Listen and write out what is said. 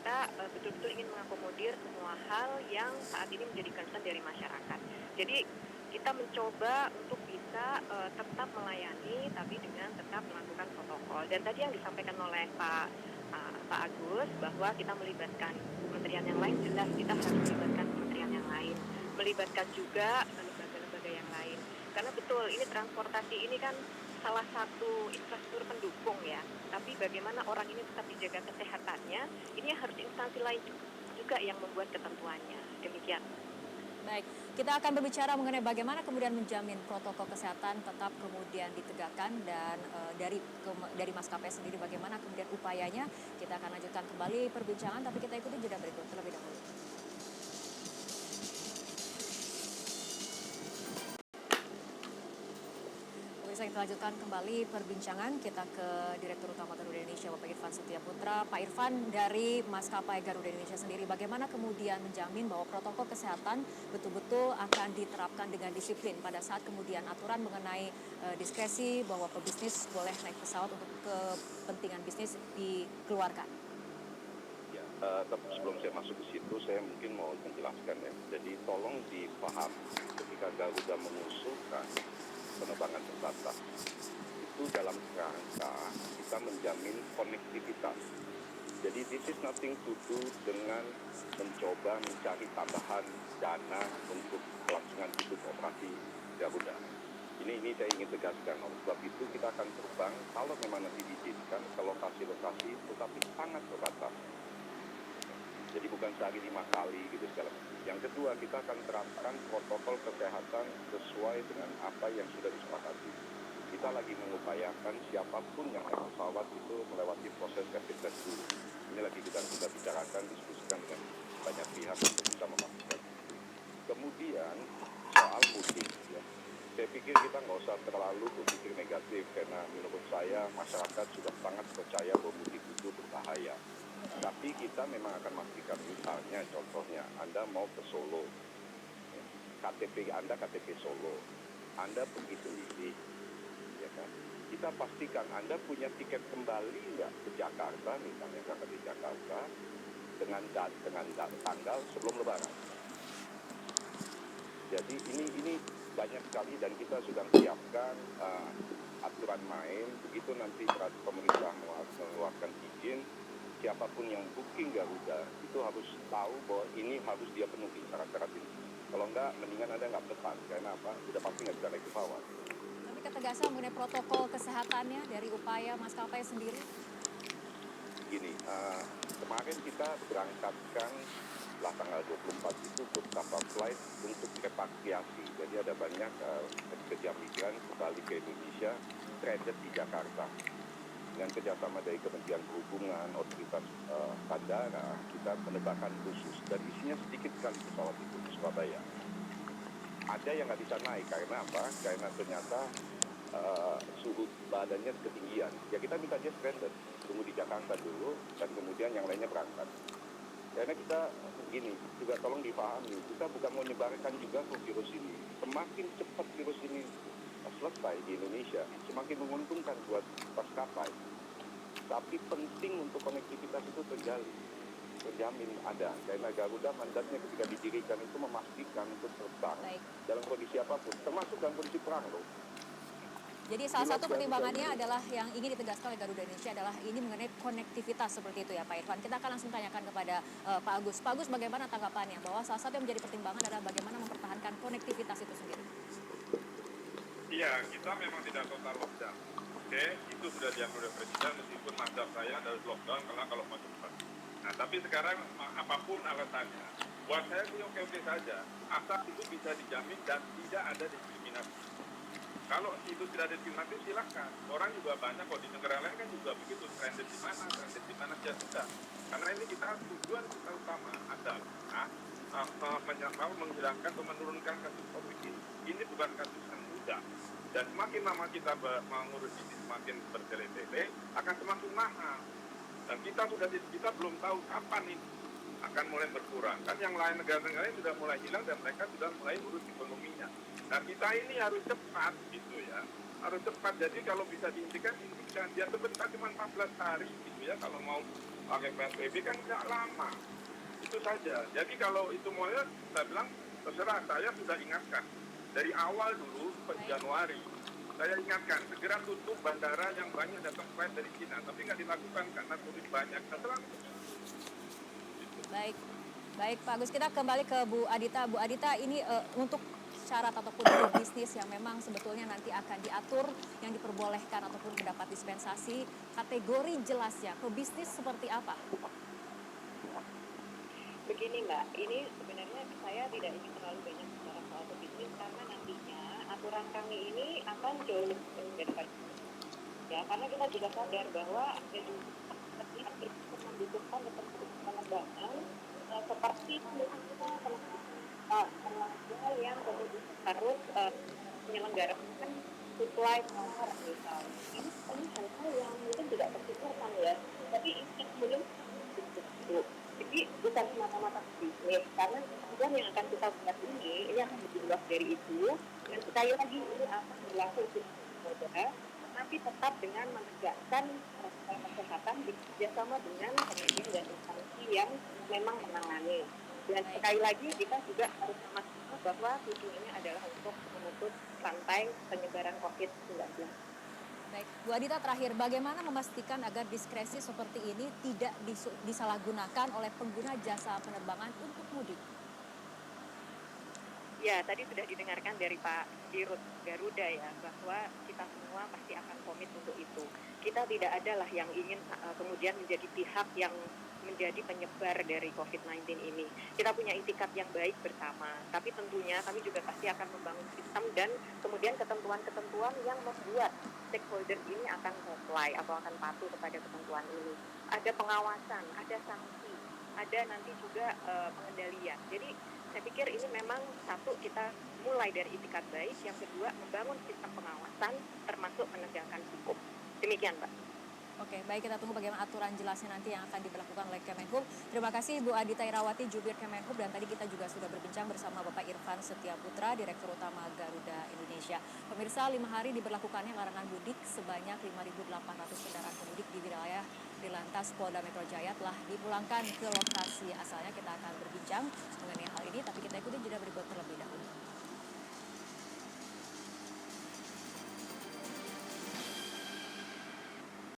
kita betul-betul ingin mengakomodir semua hal yang saat ini menjadi concern dari masyarakat. Jadi kita mencoba untuk bisa tetap melayani, tapi dengan tetap melakukan protokol. Dan tadi yang disampaikan oleh Pak Agus bahwa kita melibatkan kementerian yang lain, jelas kita harus melibatkan kementerian yang lain, melibatkan juga lembaga-lembaga yang lain. Karena betul ini transportasi ini kan salah satu infrastruktur pendukung ya. Tapi bagaimana orang ini tetap dijaga kesehatannya, ini harus instansi lain juga yang membuat ketentuannya. Demikian. Baik, kita akan berbicara mengenai bagaimana kemudian menjamin protokol kesehatan tetap kemudian ditegakkan dan dari maskapai sendiri bagaimana kemudian upayanya. Kita akan lanjutkan kembali perbincangan, tapi kita ikuti jeda berikut terlebih dahulu. Pemirsa, kita lanjutkan kembali perbincangan. Kita ke Direktur Utama Garuda Indonesia, Bapak Irfan Setiaputra. Pak Irfan, dari maskapai Garuda Indonesia sendiri, bagaimana kemudian menjamin bahwa protokol kesehatan betul-betul akan diterapkan dengan disiplin pada saat kemudian aturan mengenai diskresi bahwa pebisnis boleh naik pesawat untuk kepentingan bisnis dikeluarkan? Ya, tapi sebelum saya masuk ke situ, saya mungkin mau menjelaskan ya. Jadi tolong dipahami ketika Garuda mengusulkan penerbangan terbatas, itu dalam kerangka kita menjamin konektivitas. Jadi this is nothing to do dengan mencoba mencari tambahan dana untuk kelangsungan hidup operasi Garuda. Ini saya ingin tegaskan. Oleh sebab itu kita akan terbang kalau memang nanti diizinkan ke lokasi-lokasi tetapi sangat terbatas. Jadi bukan sehari 5 kali gitu segala macam. Yang kedua, kita akan terapkan protokol kesehatan sesuai dengan apa yang sudah disepakati. Kita lagi mengupayakan siapapun yang naik pesawat itu melewati proses rapid test dulu. Ini lagi kita bicarakan, diskusikan dengan banyak pihak untuk bisa memastikan. Kemudian soal mudik ya. Saya pikir kita nggak usah terlalu berpikir negatif karena menurut saya masyarakat sudah sangat percaya bahwa mudik itu berbahaya. Tapi kita memang akan memastikan, misalnya contohnya Anda mau ke Solo, KTP Anda KTP Solo, Anda pergi sendiri, ya kan? Kita pastikan Anda punya tiket kembali nggak ke Jakarta, misalnya kakak di Jakarta, dengan tanggal sebelum Lebaran. Jadi ini banyak sekali dan kita sudah siapkan aturan main, begitu nanti pemerintah mengeluarkan izin, siapapun yang booking Garuda itu harus tahu bahwa ini harus dia penuhi syarat-syarat ini. Kalau enggak, mendingan Anda nggak tepat. Karena apa? Sudah pasti nggak bisa naik pesawat. Tapi ketegasan mengenai protokol kesehatannya dari upaya maskapai sendiri? Gini, kemarin kita berangkatkan setelah tanggal 24 itu beberapa flight untuk repatriasi. Jadi ada banyak pekerja migran kembali ke Indonesia stranded di Jakarta. Dengan kerjasama dari Kementerian Perhubungan, Otoritas Bandara, kita penerbangan khusus dan isinya sedikit sekali pesawat itu di Surabaya. Ada yang nggak bisa naik karena apa? Karena ternyata suhu badannya ketinggian. Ya kita minta dia stranded, tunggu di Jakarta dulu dan kemudian yang lainnya berangkat. Karena kita begini, juga tolong dipahami, kita bukan mau menyebarkan juga virus ini. Semakin cepat virus ini selesai di Indonesia, semakin menguntungkan buat maskapai. Tapi penting untuk konektivitas itu terjamin ada. Karena Garuda mandatnya ketika didirikan itu memastikan untuk terbang dalam kondisi apapun, termasuk dalam kondisi perang loh. Jadi salah satu pertimbangannya adalah yang ingin ditegaskan oleh Garuda Indonesia adalah ini mengenai konektivitas seperti itu ya Pak Irfan. Kita akan langsung tanyakan kepada Pak Agus. Pak Agus, bagaimana tanggapannya bahwa salah satu yang menjadi pertimbangan adalah bagaimana mempertahankan konektivitas itu sendiri? Iya, kita memang tidak total lockdown. Oke, itu sudah diambil oleh Presiden meskipun mazhab saya dari lockdown karena kalau mau cepat. Nah, tapi sekarang apapun alasannya, buat saya sih oke-oke saja. Asal itu bisa dijamin dan tidak ada diskriminasi. Kalau itu tidak ada diskriminasi, silakan. Orang juga banyak kok di negara lain kan juga begitu. Stranded di mana ya sudah. Karena ini tujuan kita utama adalah menghilangkan atau menurunkan kasus COVID ini. Ini bukan kasus yang mudah. Dan semakin lama kita mengurus ini semakin bertele-tele akan semakin mahal. Dan kita belum tahu kapan ini akan mulai berkurang. Kan yang lain negara-negara sudah mulai hilang dan mereka sudah mulai urus ekonominya. Nah kita ini harus cepat gitu ya, harus cepat. Jadi kalau bisa dihentikan dia sebentar cuma 14 hari gitu ya. Kalau mau pakai PSBB kan nggak lama, itu saja. Jadi kalau itu mulai, saya bilang terserah, saya sudah ingatkan dari awal dulu Januari. Saya ingatkan segera tutup bandara yang banyak datang flight dari Cina, tapi nggak dilakukan karena turis banyak. Terserah. Baik, baik Pak Agus, kita kembali ke Bu Adita. Bu Adita, ini untuk syarat ataupun bisnis yang memang sebetulnya nanti akan diatur, yang diperbolehkan ataupun mendapat dispensasi, kategori jelasnya, pebisnis seperti apa? Begini Mbak, ini sebenarnya saya tidak ingin terlalu banyak bicara soal pebisnis karena nantinya aturan kami ini akan jauh lebih daripada ya, karena kita juga sadar bahwa ada juga membutuhkan pengembangan seperti tenaga yang kemudian harus menyelenggarakan supply power misalnya. Ini hal-hal yang mungkin tidak terpikirkan ya, tapi ini kemudian itu. Jadi bukan semata-mata bisnis, karena kemudian yang akan kita buat ini akan lebih luas dari itu. Dan sekali lagi ini akan berlaku untuk semua, tapi tetap dengan menegakkan protokol kesehatan bekerjasama dengan kementerian dan instansi yang memang menangani. Dan sekali lagi kita juga harus memastikan bahwa tujuannya adalah untuk memutus rantai penyebaran COVID-19. Baik, Bu Adita, terakhir, bagaimana memastikan agar diskresi seperti ini tidak disalahgunakan oleh pengguna jasa penerbangan untuk mudik? Ya, tadi sudah didengarkan dari Pak Dirut Garuda ya, bahwa kita semua pasti akan komit untuk itu. Kita tidak adalah yang ingin kemudian menjadi pihak yang menjadi penyebar dari COVID-19 ini. Kita punya itikat yang baik bersama, tapi tentunya kami juga pasti akan membangun sistem dan kemudian ketentuan-ketentuan yang membuat stakeholder ini akan comply atau akan patuh kepada ketentuan ini. Ada pengawasan, ada sanksi, ada nanti juga pengendalian. Jadi saya pikir ini memang satu, kita mulai dari itikat baik, yang kedua membangun sistem pengawasan termasuk penegakan hukum. Demikian Mbak. Oke, baik, kita tunggu bagaimana aturan jelasnya nanti yang akan diberlakukan oleh Kemenhub. Terima kasih Bu Adita Irawati, Jubir Kemenhub, dan tadi kita juga sudah berbincang bersama Bapak Irfan Setiaputra, Direktur Utama Garuda Indonesia. Pemirsa, 5 hari diberlakukannya larangan mudik, sebanyak 5.800 kendaraan pemudik di wilayah Dirlantas Polda Metro Jaya telah dipulangkan ke lokasi asalnya. Kita akan berbincang mengenai hal ini, tapi kita ikuti jeda berikut terlebih dahulu.